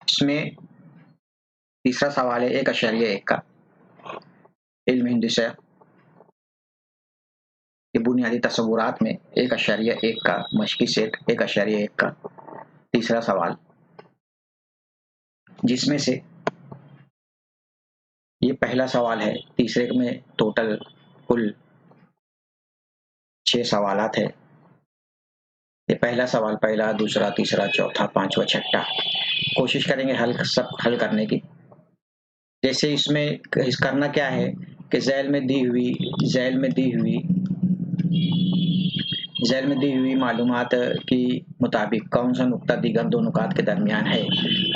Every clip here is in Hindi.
इसमें तीसरा सवाल है 1.1 का इल्म हिंदी से के बुनियादी तस्वुरात में 1.1 का मशकी सेट 1.1 का तीसरा सवाल, जिसमें से ये पहला सवाल है। तीसरे में टोटल कुल 6 सवालात है। ये पहला सवाल, पहला, दूसरा, तीसरा, चौथा, पांचवा, छठा। कोशिश करेंगे सब हल करने की। जैसे इसमें करना क्या है कि झैल में दी हुई मालूमात के मुताबिक कौन सा नुक्ता दीगर दो नुकात के दरमियान है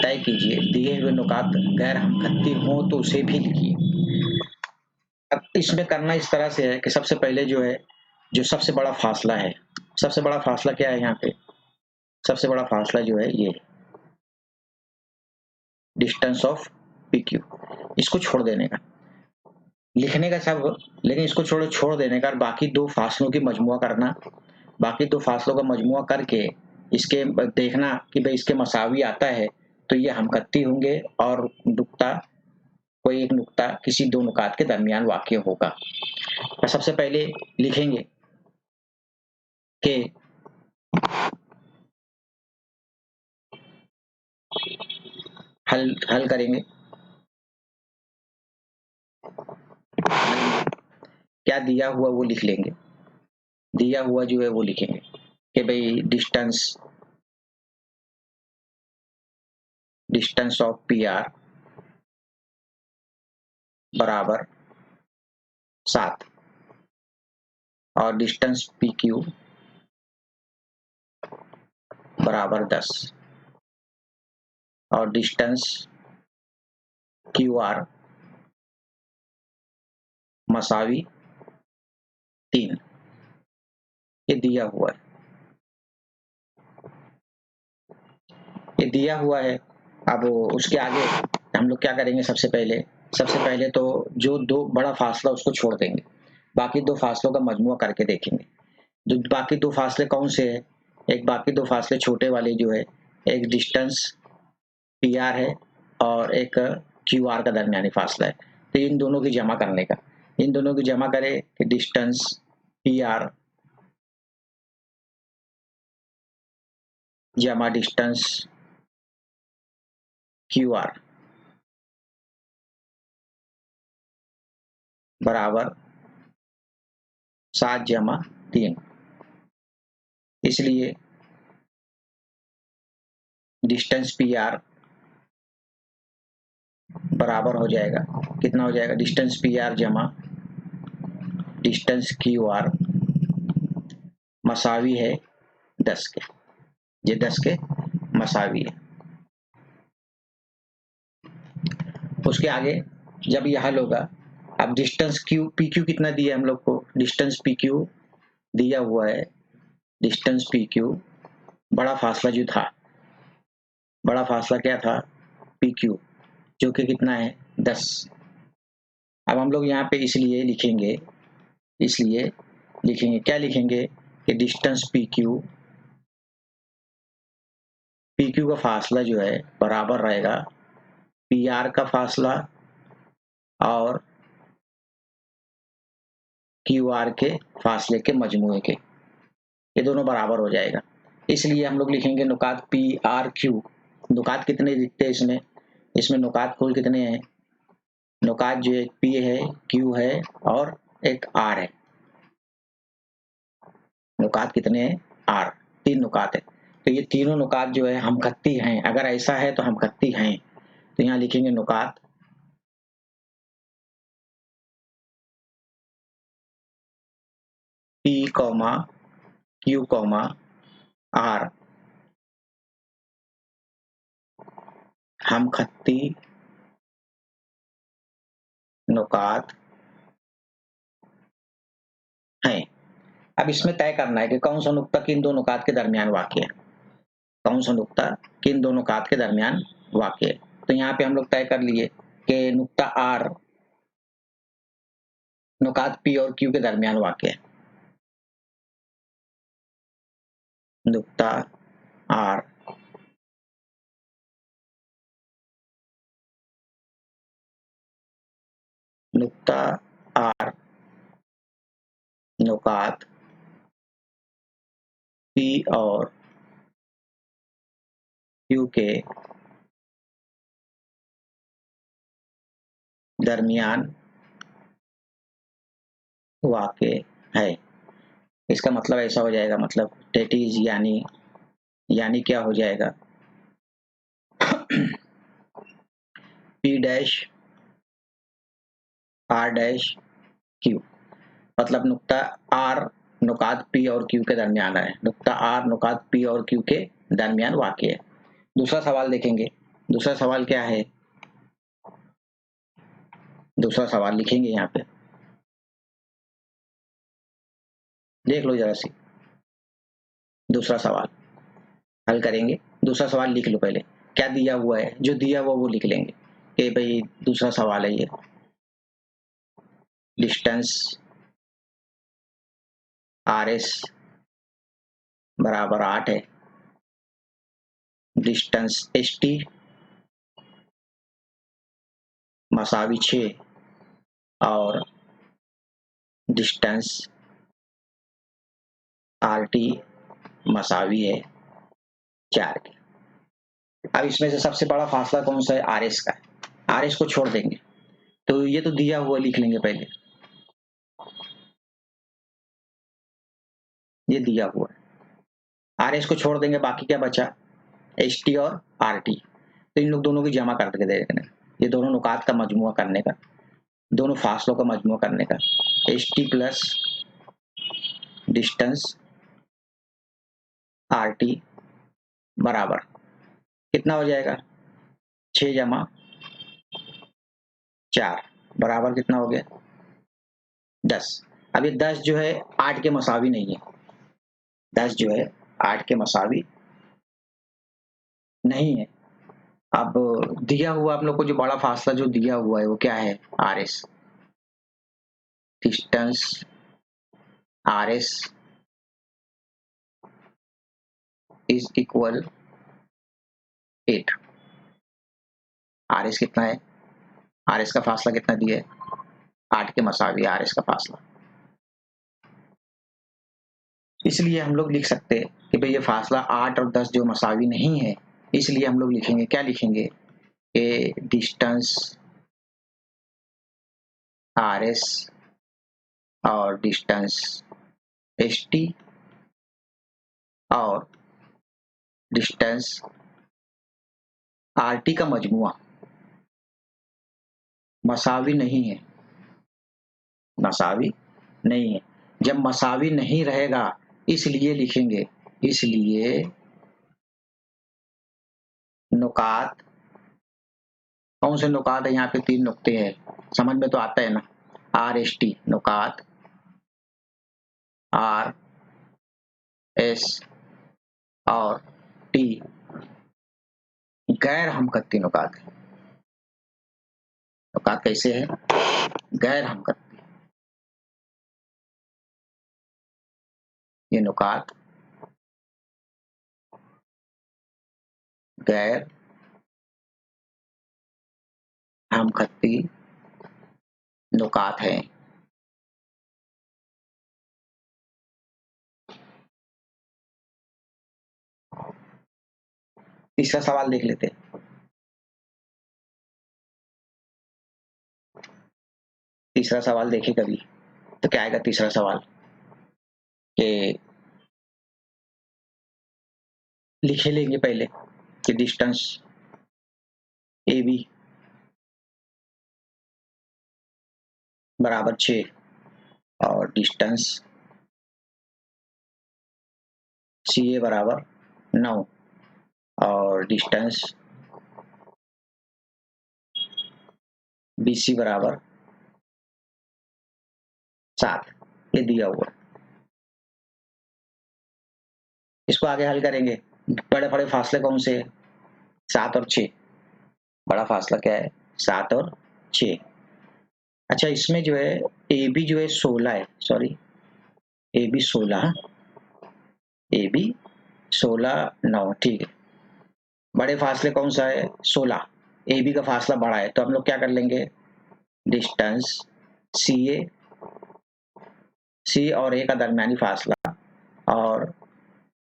तय कीजिए। दिए हुए नुकात गैर हमखत्ती हो तो उसे भी लिखिए। अब इसमें करना इस तरह से है कि सबसे पहले जो है, जो सबसे बड़ा फासला है, सबसे बड़ा फासला क्या है यहाँ पे? सबसे बड़ा फासला जो है ये डिस्टेंस ऑफ पी क्यू, इसको छोड़ देने का, लिखने का सब, लेकिन इसको छोड़ देने का, बाकी दो फासलों की मजमुआ करना। बाकी दो फासलों का मजमुआ करके इसके देखना कि भाई इसके मसावी आता है तो ये हमखत्ती होंगे और नुक्ता, कोई एक नुक्ता किसी दो नुकात के दरमियान वाक़ होगा। तो सबसे पहले लिखेंगे कि हल करेंगे। क्या दिया हुआ वो लिख लेंगे, दिया हुआ जो है वो लिखेंगे कि भाई डिस्टेंस ऑफ पी आर बराबर 7 और डिस्टेंस पी क्यू बराबर 10 और डिस्टेंस क्यू आर मसावी 3। ये दिया हुआ है, ये दिया हुआ है। अब उसके आगे हम लोग क्या करेंगे? सबसे पहले तो जो दो बड़ा फासला उसको छोड़ देंगे, बाकी दो फासलों का मजमुआ करके देखेंगे। जो बाकी दो फासले कौन से हैं? एक बाकी दो फासले छोटे वाले जो है, एक डिस्टेंस पी आर है और एक क्यू आर का दरमियानी फासला है। तो इन दोनों की जमा करने का, इन दोनों की जमा करें कि डिस्टेंस पी आर जमा डिस्टेंस क्यू आर बराबर 7 जमा 3। इसलिए डिस्टेंस पी आर बराबर हो जाएगा, कितना हो जाएगा? डिस्टेंस पी आर जमा डिस्टेंस क्यू आर मसावी है 10 के, ये 10 के मसावी है। उसके आगे जब यह हल होगा, अब डिस्टेंस क्यू पी क्यू कितना दिया हम लोग को? डिस्टेंस पी क्यू दिया हुआ है, डिस्टेंस पी क्यू, बड़ा फासला जो था, बड़ा फासला क्या था? पी क्यू, जो कि कितना है? 10। अब हम लोग यहाँ पे इसलिए लिखेंगे क्या लिखेंगे कि डिस्टेंस पी क्यू का फासला जो है बराबर रहेगा पी आर का फासला और क्यू आर के फासले के मजमूए के, ये दोनों बराबर हो जाएगा। इसलिए हम लोग लिखेंगे नुकात पी आर क्यू। नुकात कितने दिखते हैं इसमें? इसमें नुकात कुल कितने हैं? नुकात जो एक पी है, क्यू है और एक आर है। नुकात कितने हैं? आर, 3 नुकात है। तो ये तीनों नुकात जो है हमखत्ती हैं। अगर ऐसा है तो हमखत्ती हैं। तो यहाँ लिखेंगे नुकात P comma Q comma R हमखत्ती नुकात हैं। अब इसमें तय करना है कि कौन सा नुक्ता किन दो नुकात के दरमियान वाक़ है, कौन सा नुक्ता किन दो नुकात के दरमियान वाक़ है। तो यहाँ पे हम लोग तय कर लिए कि नुक्ता आर नुकात पी और क्यू के दरमियान वाक़ है। नुक्ता आर नुक्ता आर नुकात P और Q के दरमियान वाक़े है। इसका मतलब ऐसा हो जाएगा, मतलब डेट इज यानी क्या हो जाएगा, P dash R dash Q, मतलब नुक्ता R नुकात P और Q के दरमियान है। नुक्ता R नुकात P और Q के दरमियान वाक़े है। दूसरा सवाल देखेंगे। दूसरा सवाल क्या है, दूसरा सवाल लिखेंगे यहाँ पे, देख लो जरा सी। दूसरा सवाल हल करेंगे। दूसरा सवाल लिख लो पहले, क्या दिया हुआ है, जो दिया हुआ वो लिख लेंगे कि भाई दूसरा सवाल है ये, डिस्टेंस RS बराबर 8 है, डिस्टेंस ST मसावी 6 और डिस्टेंस RT मसावी है 4 के। अब इसमें से सबसे बड़ा फासला कौन सा है, RS का है। RS को छोड़ देंगे, तो ये तो दिया हुआ लिख लेंगे पहले, ये दिया हुआ है। RS को छोड़ देंगे, बाकी क्या बचा, ST और RT। तो इन लोग दोनों की जमा करके दे देंगे, ये दोनों नुकात का मजमुआ करने का, दोनों फासलों का मजमुआ करने का, ST प्लस डिस्टेंस RT बराबर कितना हो जाएगा, 6 जमा 4 बराबर कितना हो गया, 10। अब ये 10 जो है 8 के मसावी नहीं है, 10 जो है 8 के मसावी नहीं है। अब दिया हुआ आप लोग को जो बड़ा फासला जो दिया हुआ है वो क्या है, RS, distance RS is equal 8। RS कितना है, RS का फासला कितना दिया है, 8 के मसावी RS का फासला। इसलिए हम लोग लिख सकते हैं कि भाई ये फासला 8 और 10 जो मसावी नहीं है, इसलिए हम लोग लिखेंगे, क्या लिखेंगे, कि डिस्टेंस RS और डिस्टेंस ST और डिस्टेंस RT का मजमुआ मसावी नहीं है, मसावी नहीं है। जब मसावी नहीं रहेगा इसलिए लिखेंगे, इसलिए नुकात, कौन से नुकात है, यहाँ पे 3 नुक्ते हैं, समझ में तो आता है ना, RST नुकात RS और T गैर हमखत्ती नुकात है। नुकात कैसे है, गैर हमखत्ती, ये नुकात गैर हमखत्ती नुकात है। तीसरा सवाल देख लेते हैं। तीसरा सवाल देखे कभी, तो क्या आएगा तीसरा सवाल, कि लिखे लेंगे पहले कि डिस्टेंस AB बराबर 6 और डिस्टेंस CA बराबर 9 और डिस्टेंस BC बराबर 7, ये दिया हुआ। इसको आगे हल करेंगे। बड़े बड़े फासले कौन से है, 7 और 6, बड़ा फासला क्या है, 7 और 6। अच्छा, इसमें जो है AB जो है 16 है, सॉरी AB 16, AB 16 9, ठीक है। बड़े फासले कौन सा है, 16, AB का फासला बड़ा है, तो हम लोग क्या कर लेंगे, डिस्टेंस सी और ए का दरमियानी फासला और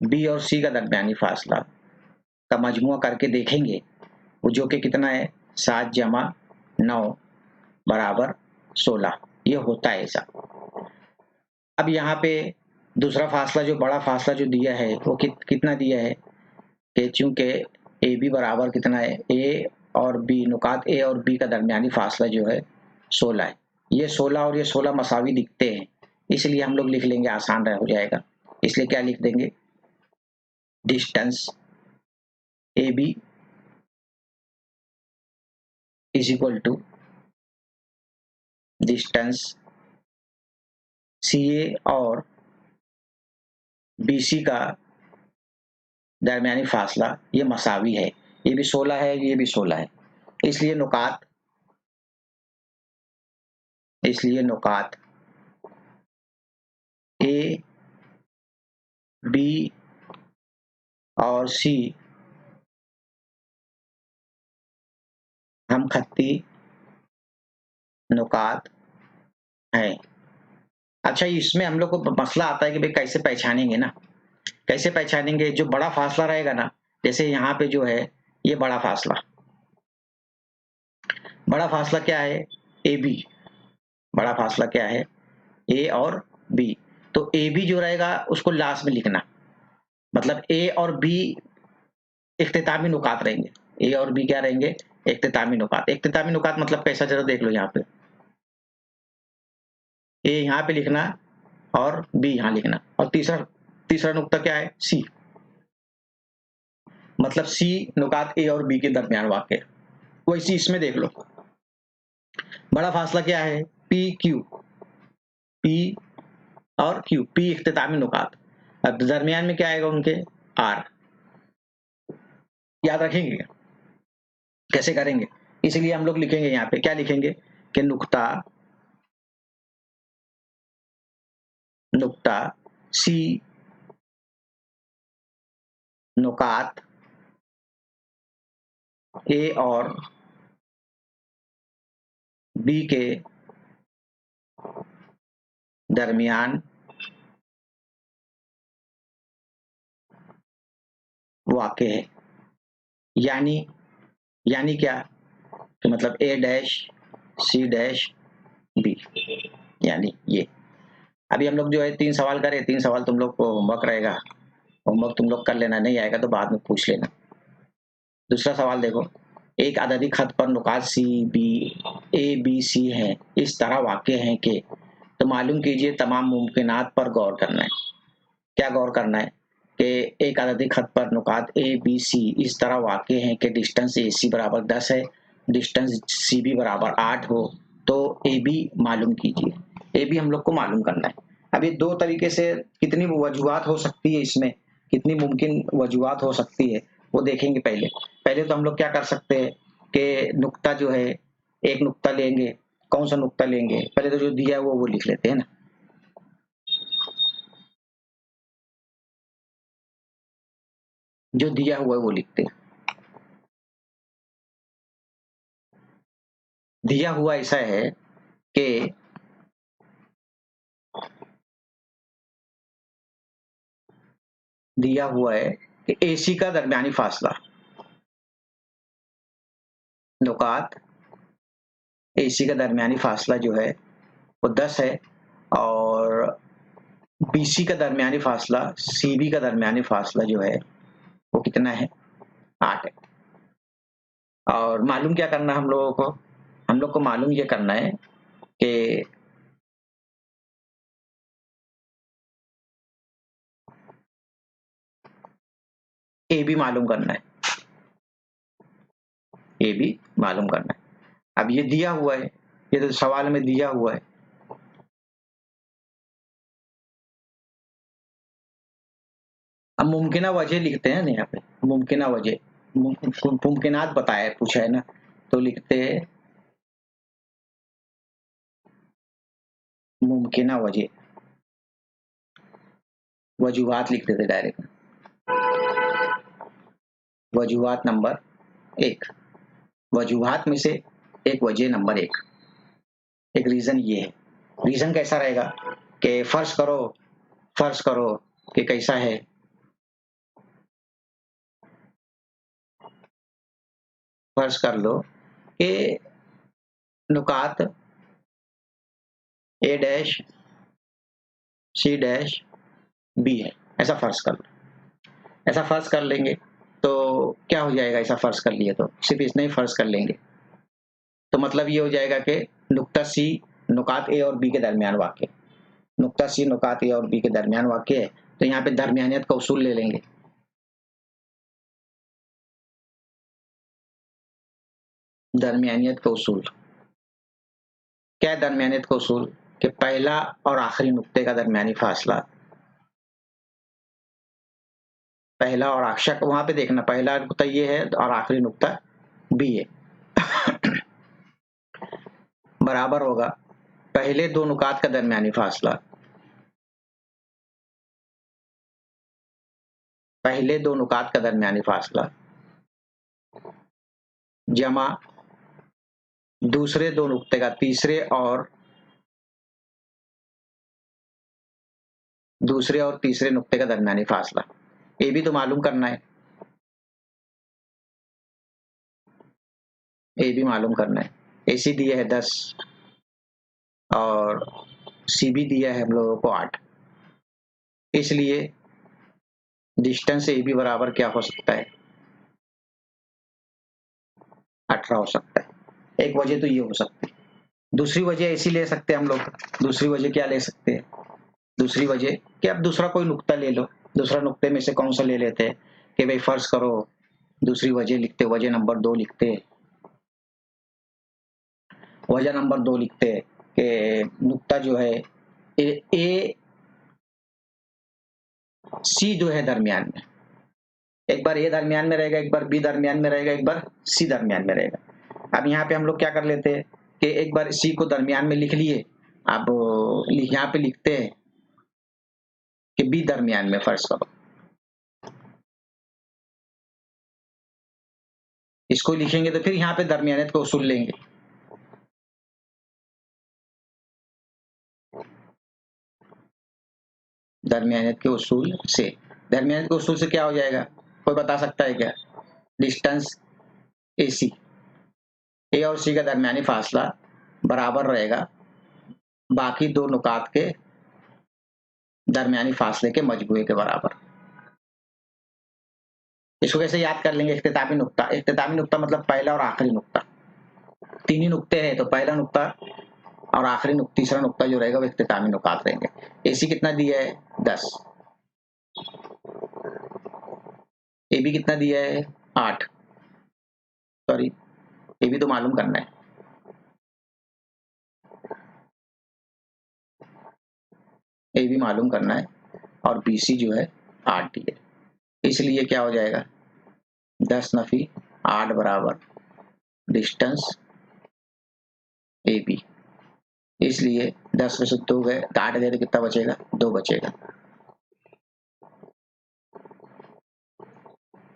बी और सी का दरमियानी फासला का मजमुआ करके देखेंगे, वो जो कि कितना है 7 जमा 9 बराबर 16। ये होता है ऐसा। अब यहाँ पे दूसरा फासला जो बड़ा फासला जो दिया है वो कितना दिया है कि चूंकि ए बी बराबर कितना है, ए और बी नुकात ए और बी का दरमियानी फासला जो है 16 है। ये 16 और ये 16 मसावी दिखते हैं, इसलिए हम लोग लिख लेंगे, आसान हो जाएगा। इसलिए क्या लिख देंगे, distance A B is equal to distance C A और बी सी का दरमियानी फासला ये मसावी है। ये भी 16 है, ये भी 16 है, इसलिए नुकात ए बी और सी हम खत्ती नुकात हैं। अच्छा, इसमें हम लोग को मसला आता है कि भाई कैसे पहचानेंगे ना, कैसे पहचानेंगे? जो बड़ा फासला रहेगा ना, जैसे यहाँ पे जो है ये बड़ा फासला क्या है, ए बी। बड़ा फासला क्या है, ए और बी। तो ए बी जो रहेगा उसको लास्ट में लिखना, मतलब ए और बी इख्तितामी नुकात रहेंगे। ए और बी क्या रहेंगे, इख्तितामी नुकात। इख्तितामी नुकात मतलब कैसा, जरा देख लो यहाँ पे, ए यहाँ पे लिखना और बी यहाँ लिखना, और तीसरा नुक्ता क्या है, सी। मतलब सी नुकात ए और बी के दरमियान वाक़। वैसे इसमें देख लो, बड़ा फासला क्या है, पी क्यू, पी और क्यू, पी इख्तितामी नुकात। अब दरमियान में क्या आएगा उनके, आर। याद रखेंगे, कैसे करेंगे? इसलिए हम लोग लिखेंगे यहाँ पे, क्या लिखेंगे कि नुक्ता सी नुकात ए और बी के दरमियान वाक़े है। यानी क्या कि मतलब ए डैश सी डैश बी, यानी ये। अभी हम लोग जो है 3 सवाल करें, 3 सवाल तुम लोग को होमवर्क रहेगा, होमवर्क तुम लोग कर लेना, नहीं आएगा तो बाद में पूछ लेना। दूसरा सवाल देखो, एक अददी खत पर नुकात C B A B C हैं, इस तरह वाक़े हैं कि, तो मालूम कीजिए तमाम मुमकिनात पर गौर करना है। क्या गौर करना है कि एक अददी खत पर नुकात ए बी सी इस तरह वाक़े हैं कि डिस्टेंस ए सी बराबर 10 है, डिस्टेंस सी बी बराबर 8 हो, तो ए बी मालूम कीजिए। ए बी हम लोग को मालूम करना है। अब ये 2 तरीके से कितनी वजूहात हो सकती है, इसमें कितनी मुमकिन वजूहात हो सकती है वो देखेंगे। पहले तो हम लोग क्या कर सकते हैं कि नुक्ता जो है, एक नुक्ता लेंगे। कौन सा नुक्ता लेंगे, पहले तो जो दिया है वो लिख लेते हैं ना। जो दिया हुआ है वो लिखते हैं। दिया हुआ ऐसा है कि दिया हुआ है कि एसी का दरमियानी फासला नुकात एसी का दरमियानी फासला जो है वो 10 है, और बीसी का दरमियानी फासला सीबी का दरमियानी फासला जो है वो कितना है, 8 है। और मालूम क्या करना है हम लोगों को, हम लोग को मालूम ये करना है कि ए बी मालूम करना है, ए बी मालूम करना है। अब ये दिया हुआ है, ये तो सवाल में दिया हुआ है। अब मुमकिना वजह लिखते हैं ना यहाँ पे, मुमकिना वजह, मुमकिनात बताया पूछा है ना, तो लिखते हैं मुमकिना वजह, वजूहात लिख देते डायरेक्ट। वजूहात नंबर 1, वजूहात में से एक वजह नंबर 1, एक रीजन ये है। रीजन कैसा रहेगा कि फर्ज करो कि कैसा है, फर्ज कर लो कि नुकात ए डैश सी डैश बी है, ऐसा फर्ज कर लो। ऐसा फर्ज कर लेंगे तो क्या हो जाएगा, ऐसा फर्ज कर लिए तो सिर्फ इतना ही फर्ज कर लेंगे तो मतलब ये हो जाएगा कि नुक्ता सी नुकात ए और बी के दरमियान वाक़, नुक्ता सी नुकात ए और बी के दरमियान वाक़ है, तो यहाँ पे दरमियानियत का उसूल ले लेंगे। दरमियानियत का उसूल क्या है? दरमियानियत का उसूल कि पहला और आखिरी नुक्ते का दरमियानी फासला, पहला और अक्षक वहां पे देखना, पहला नुक्ता ये है और आखिरी नुक्ता बी है, बराबर होगा पहले दो नुकात का दरमियानी फासला, पहले दो नुकात का दरमियानी फासला जमा दूसरे दो नुक्ते का दूसरे और तीसरे नुक्ते का दरमियानी फासला। ये भी तो मालूम करना है, ये भी मालूम करना है। AC दिया है 10 और CB दिया है हम लोगों को 8, इसलिए डिस्टेंस AB बराबर क्या हो सकता है, 18 हो सकता है। एक वजह तो ये हो सकती है, दूसरी वजह ऐसी ले सकते हैं हम लोग। दूसरी वजह क्या ले सकते हैं? दूसरी वजह कि अब दूसरा कोई नुक्ता ले लो, दूसरा नुक्ते में से कौन सा ले लेते हैं कि भाई फर्ज करो दूसरी वजह लिखते, वजह नंबर 2 लिखते, वजह नंबर 2 लिखते कि नुक्ता जो है ए सी जो है दरमियान में, एक बार ए दरमियान में रहेगा, एक बार बी दरमियान में रहेगा, एक बार सी दरमियान में रहेगा। अब यहाँ पे हम लोग क्या कर लेते हैं कि एक बार सी को दरमियान में लिख लिए, अब यहाँ पे लिखते हैं कि बी दरमियान में फर्ज करो, इसको लिखेंगे तो फिर यहाँ पे दरमियानियत को उसूल लेंगे। दरमियानियत के उसूल से, दरमियानियत के उसूल से क्या हो जाएगा, कोई बता सकता है क्या? डिस्टेंस AC, ए और सी का दरमियानी फासला बराबर रहेगा बाकी दो नुकात के दरमियानी फासले के मजमूए के बराबर। इसको कैसे याद कर लेंगे? इख्तितामी नुक्ता, इख्तितामी नुक्ता मतलब पहला और आखिरी नुक्ता, तीन ही नुक्ते हैं तो पहला नुक्ता और आखिरी नुक्ता, तीसरा नुक्ता जो रहेगा वो इख्तितामी नुकात रहेंगे। AC कितना दिया है 10, AB कितना दिया है 8, सॉरी ये भी तो मालूम करना है, ये भी मालूम करना है और BC जो है 8 दिया, इसलिए क्या हो जाएगा 10 नफी 8 बराबर डिस्टेंस AB, इसलिए 10 में से 2 गए तो 8 गए तो कितना बचेगा, 2 बचेगा।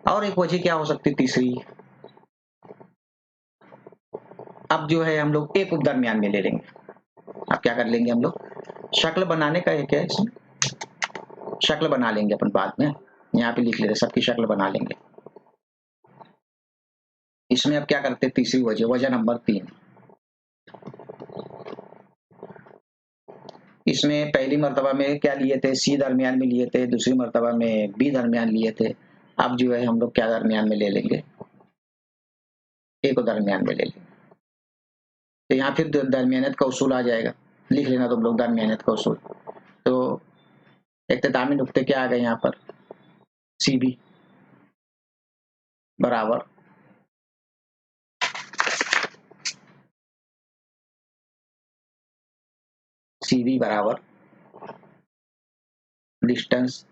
और एक वजह क्या हो सकती तीसरी, अब जो है हम लोग एक दरमियान में ले लेंगे। अब क्या कर लेंगे हम लोग, शक्ल बनाने का एक है इसमें, शक्ल बना लेंगे अपन बाद में, यहाँ पे लिख लेते सबकी शक्ल बना लेंगे। इसमें अब क्या करते, तीसरी वजह, वजह नंबर 3, इसमें पहली मर्तबा में क्या लिए थे, C दरमियान में लिए थे, दूसरी मर्तबा में B दरमियान लिए थे। अब जो है हम लोग क्या दरमियान में ले लेंगे, A को दरमियान में ले लेंगे, तो यहाँ फिर दरमियानियत का उसूल आ जाएगा, लिख लेना तुम लोग दरमियानियत का उसूल। तो इख्तितामी नुक्ते क्या आ गए यहाँ पर, CB बराबर CB बराबर distance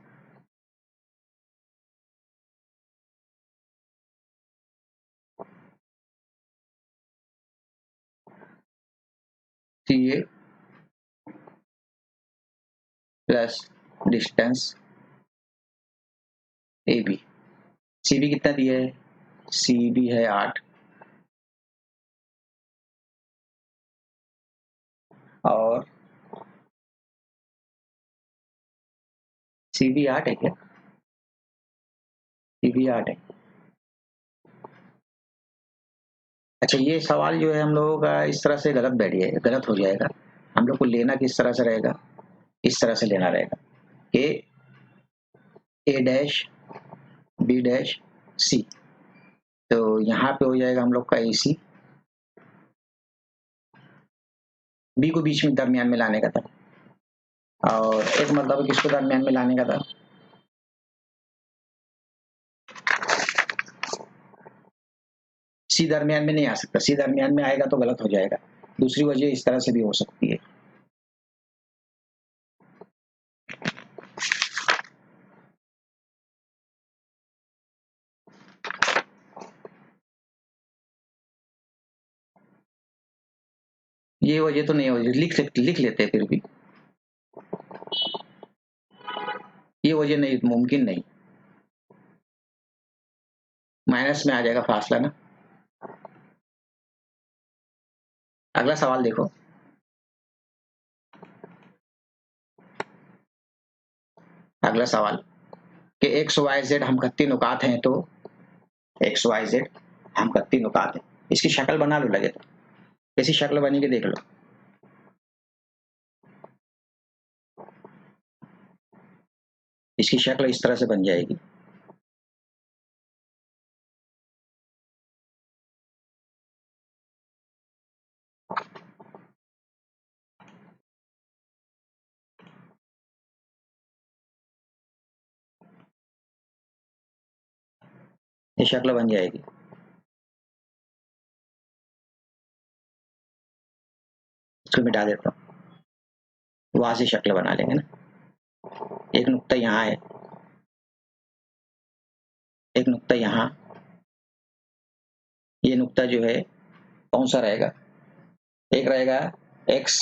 CA plus distance AB। CB कितना दिया है, CB है 8, और सी भी 8 है क्या? सी भी 8 है। अच्छा, ये सवाल जो है हम लोगों का इस तरह से गलत हो जाएगा। हम लोग को लेना किस तरह से रहेगा, इस तरह से लेना रहेगा कि ए डैश बी डैश सी। तो यहाँ पे हो जाएगा हम लोग का ए सी, बी को बीच में दरमियान में लाने का था, और एक मतलब किसको दरमियान में लाने का था, सी दरमियान में नहीं आ सकता। सी दरमियान में आएगा तो गलत हो जाएगा। दूसरी वजह इस तरह से भी हो सकती है। ये वजह तो नहीं हो, लिख लेते हैं फिर भी। ये वजह नहीं, मुमकिन नहीं। माइनस में आ जाएगा फासला ना। अगला सवाल देखो। अगला सवाल कि एक्स वाई जेड हम खत्ती नुकात हैं, तो एक्स वाई जेड हम खत्ती नुकात हैं। इसकी शक्ल बना लो लगे तो। कैसी शक्ल बनेगी देख लो। इसकी शक्ल इस तरह से बन जाएगी। ये शक्ल बन जाएगी। इसको मिटा देता हूँ, वहां से शक्ल बना लेंगे ना। एक नुक्ता यहाँ है, एक नुक्ता यहाँ। ये नुक्ता जो है कौन सा रहेगा? एक रहेगा एक्स,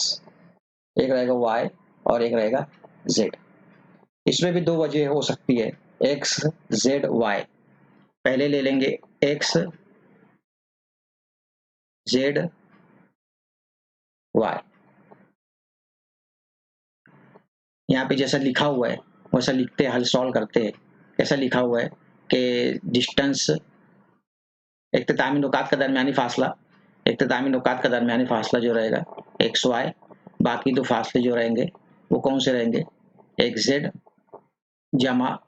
एक रहेगा वाई, और एक रहेगा जेड। इसमें भी दो वजह हो सकती है, एक्स जेड वाई। पहले ले लेंगे एक्स जेड वाई। यहाँ पे जैसा लिखा हुआ है वैसा लिखते हैं, हल सॉल्व करते हैं। कैसा लिखा हुआ है कि डिस्टेंस इख्तितामी नुकात का दरमियानी फासला, इख्तितामी नुकात का दरमियानी फासला जो रहेगा एक्स वाई, बाकी दो फासले जो रहेंगे वो कौन से रहेंगे, एक्स जेड जमा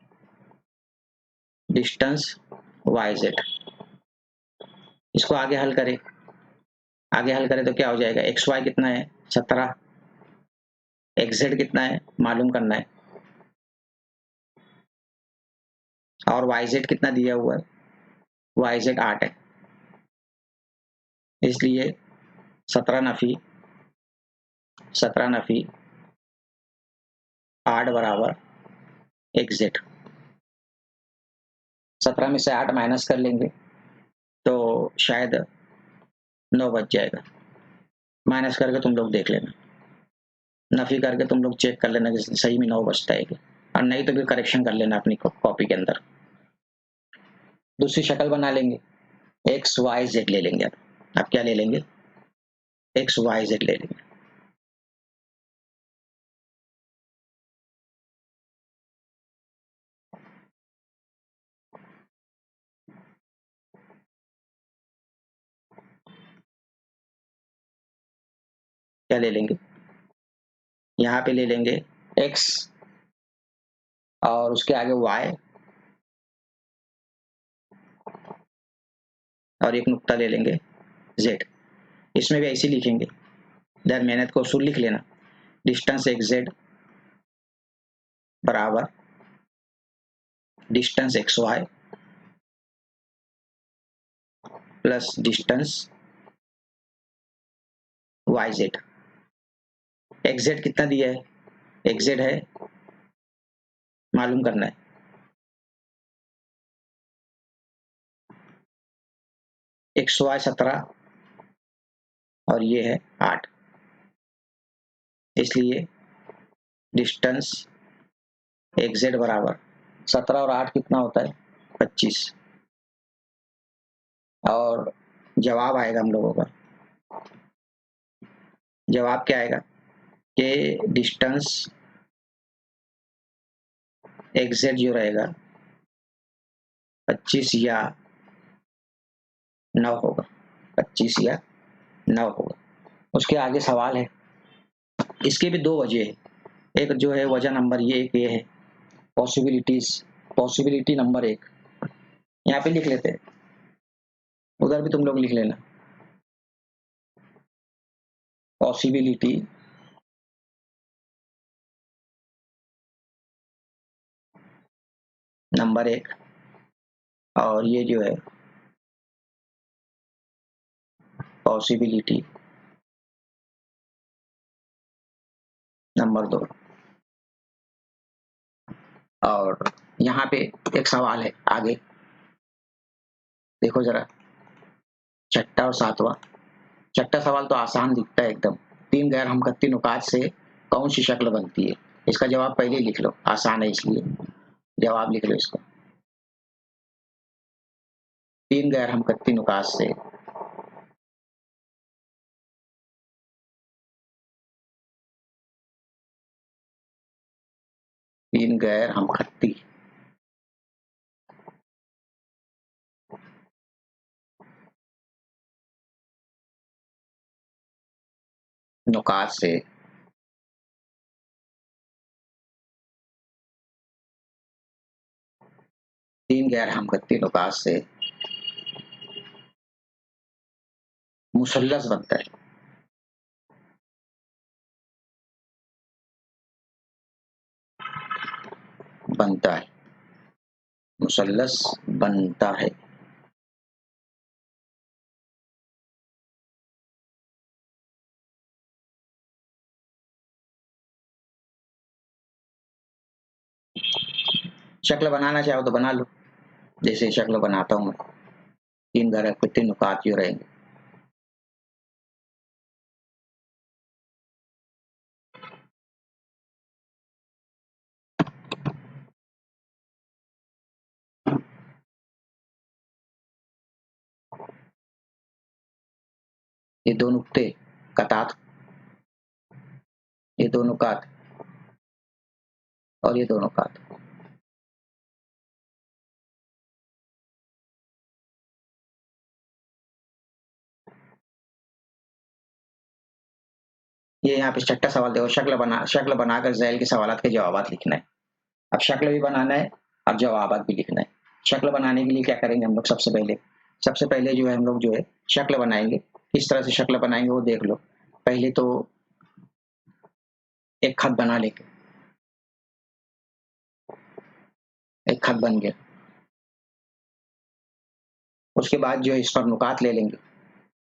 डिस्टेंस वाई जेड। इसको आगे हल करें, आगे हल करें तो क्या हो जाएगा, एक्स वाई कितना है 17, एक्स जेड कितना है मालूम करना है, और वाई जेड कितना दिया हुआ है, वाई जेड 8 है। इसलिए 17 नफी 8 बराबर एक्स जेड। 17 में से 8 माइनस कर लेंगे तो शायद 9 बच जाएगा। माइनस करके तुम लोग देख लेना, नफी करके तुम लोग चेक कर लेना कि सही में 9 बचता है क्या, और नहीं तो फिर करेक्शन कर लेना अपनी कॉपी के अंदर। दूसरी शक्ल बना लेंगे, एक्स वाई जेड ले लेंगे। अब क्या ले लेंगे, एक्स वाई जेड ले लेंगे। क्या ले लेंगे, यहाँ पे ले लेंगे एक्स और उसके आगे वाई, और एक नुक्ता ले लेंगे जेड। इसमें भी ऐसे लिखेंगे, इधर मेहनत को उसूल लिख लेना, डिस्टेंस एक्स जेड बराबर distance X Y plus distance Y Z. X Z कितना दिया है, एक्स जेड है मालूम करना है, एक्स वाई 17 और ये है 8। इसलिए डिस्टेंस एक्स जेड बराबर 17 और 8 कितना होता है 25। और जवाब आएगा हम लोगों का, जवाब क्या आएगा, कि डिस्टेंस एग्जैक्ट जो रहेगा 25 या 9 होगा, 25 या 9 होगा। उसके आगे सवाल है, इसके भी दो वजह है, एक जो है वजह नंबर ये है पॉसिबिलिटी नंबर 1, यहाँ पे लिख लेते हैं, उधर भी तुम लोग लिख लेना। पॉसिबिलिटी नंबर 1 और ये जो है पॉसिबिलिटी नंबर 2। और यहाँ पे एक सवाल है आगे, देखो जरा, छठा और सातवां। छठा सवाल तो आसान दिखता है एकदम, 3 गैर हमखत्ती नुकात से कौन सी शक्ल बनती है? इसका जवाब पहले ही लिख लो, आसान है इसलिए जवाब लिख लो इसका। 3 गैर हमखत्ती नुकात से तीन गैर हमखत्ती नुकात से तीन गैर हमखत्ती नुकात से मुसल्लस बनता है। बनता है, मुसल्लस बनता है। शक्ल बनाना चाहो तो बना लो, जैसे शक्ल बनाता हूं मैं, 3 गैर हमखत्ती नुकात जो रहेंगे। ये दो नुक्ते कतात, ये दो नुकात और ये दो नुकात, ये यहाँ पे छठा सवाल देखो, शक्ल बनाकर ज़ैल के सवालात के जवाबात लिखना है। अब शक्ल भी बनाना है और जवाबात भी लिखना है। शक्ल बनाने के लिए क्या करेंगे हम लोग? सबसे पहले जो है हम लोग जो है शक्ल बनाएंगे। किस तरह से शक्ल बनाएंगे वो देख लो। पहले तो एक खत बना लेंगे, एक खत बन गया। उसके बाद जो है इस पर नुकात ले लेंगे।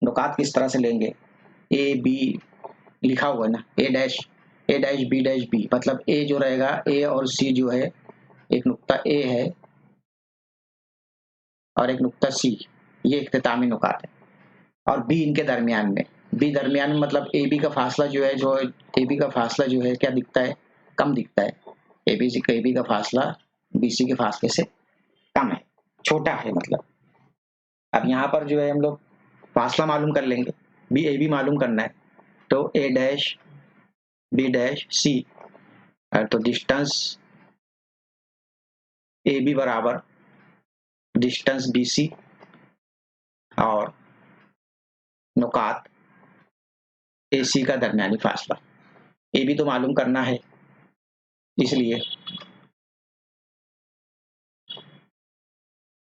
नुकात किस तरह से लेंगे? ए बी लिखा हुआ है ना, ए डैश बी, मतलब ए जो रहेगा, ए और सी जो है, एक नुक्ता ए है और एक नुक्ता सी, ये इख्तितामी नुकात है। और बी इनके दरमियान में, बी दरमियान में मतलब ए बी का फासला जो है, ए बी का फासला जो है क्या दिखता है? कम दिखता है। ए बी का फासला बी सी के फासले से कम है, छोटा है मतलब। अब यहाँ पर जो है हम लोग फासला मालूम कर लेंगे, बी ए बी मालूम करना है, तो ए डैश बी डैश सी, तो डिस्टेंस ए बी बराबर डिस्टेंस बी सी और नुकात ए सी का दरमियानी फासला। ए बी तो मालूम करना है, इसलिए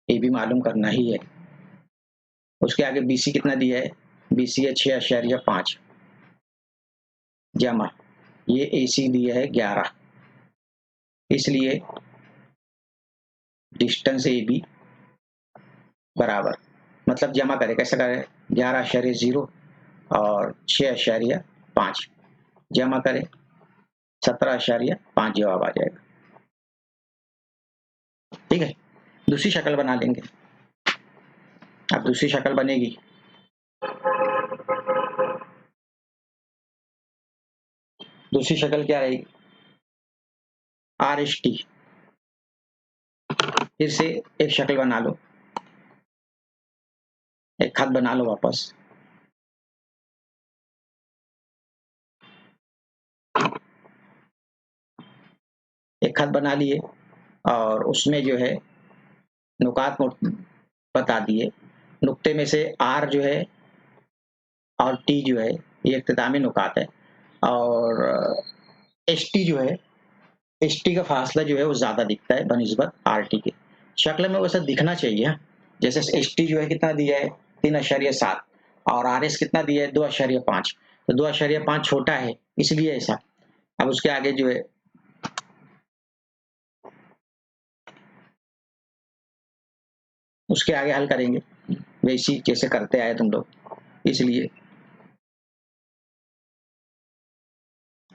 ए बी मालूम करना ही है। उसके आगे बी सी कितना दिया है? बी सी है 6.5 जमा ये ए सी दिया है 11, इसलिए डिस्टेंस ए बी बराबर, मतलब जमा करें, कैसे करें? 11.0 और 6.5 जमा करें 17.5 जवाब आ जाएगा। ठीक है, दूसरी शक्ल बना लेंगे। अब दूसरी शक्ल बनेगी, दूसरी शक्ल क्या रहेगी? R S T. फिर से एक शक्ल बना लो, एक खत बना लो वापस। एक खत बना लिए और उसमें जो है नुकात बता दिए। नुक्ते में से आर जो है और टी जो है ये इख्तितामी नुकात है, और एस टी जो है, एस टी का फासला जो है वो ज़्यादा दिखता है बनिस्बत आर टी के। शक्ल में वैसा दिखना चाहिए, जैसे एस टी जो है कितना दिया है 3.7 और आर एस कितना दिया है 2.5, तो 2.5 छोटा है इसलिए ऐसा। अब उसके आगे जो है उसके आगे हल करेंगे वैसी जैसे करते आए तुम लोग, इसलिए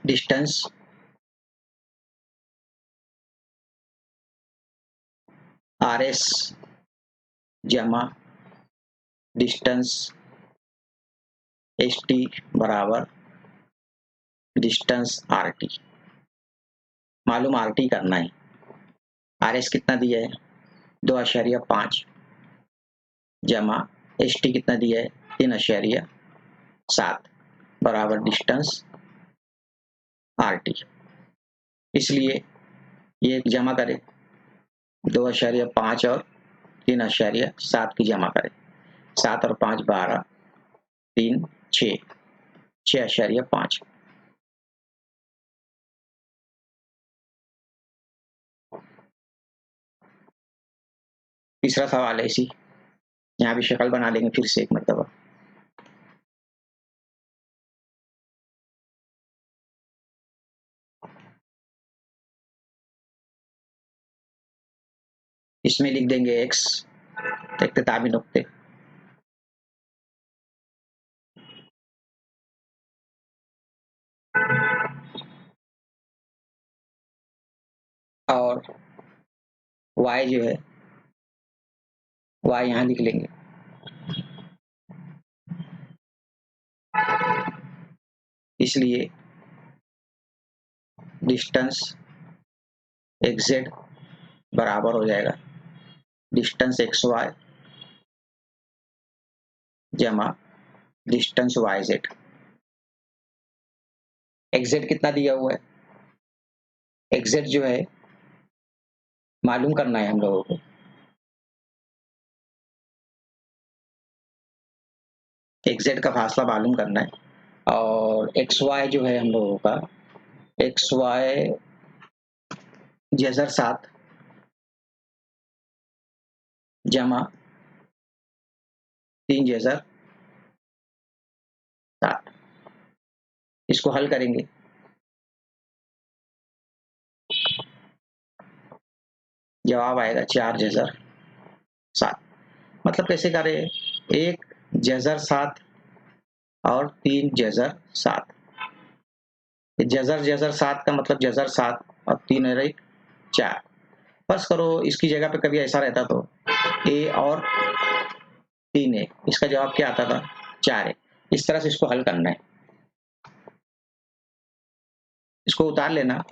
डिस्टेंस आर एस जमा डिस्टेंस एस टी बराबर डिस्टेंस आर टी। मालूम आर टी करना है, आर एस कितना दिया है 2.5 जमा एस टी कितना दिया है 3.7 बराबर डिस्टेंस आर टी। इसलिए ये जमा करें 2.5 और 3.7 की जमा करें, 7 और 5 12, 3 6, 6.5। तीसरा सवाल है इसी, यहाँ भी शक्ल बना लेंगे फिर से एक मरतबा। इसमें लिख देंगे x इख्तितामी नुक्ते, और y जो है y यहाँ लिख लेंगे। इसलिए डिस्टेंस xz बराबर हो जाएगा डिस्टेंस xy जमा डिस्टेंस yz। xz कितना दिया हुआ है, xz जो है मालूम करना है हम लोगों को। xz का फासला मालूम करना है, और xy जो है हम लोगों का xy जजर 7 जमा 3 जजर 7। इसको हल करेंगे, जवाब आएगा 4 जजर 7। मतलब कैसे करें, 1 जजर 7 और 3 जजर 7। जजर जजर 7 का मतलब जजर 7 और 3 और 1 4। बस करो इसकी जगह पे कभी ऐसा रहता तो a और 3 है, इसका जवाब क्या आता था 4 है। इस तरह से इसको हल करना है, इसको उतार लेना।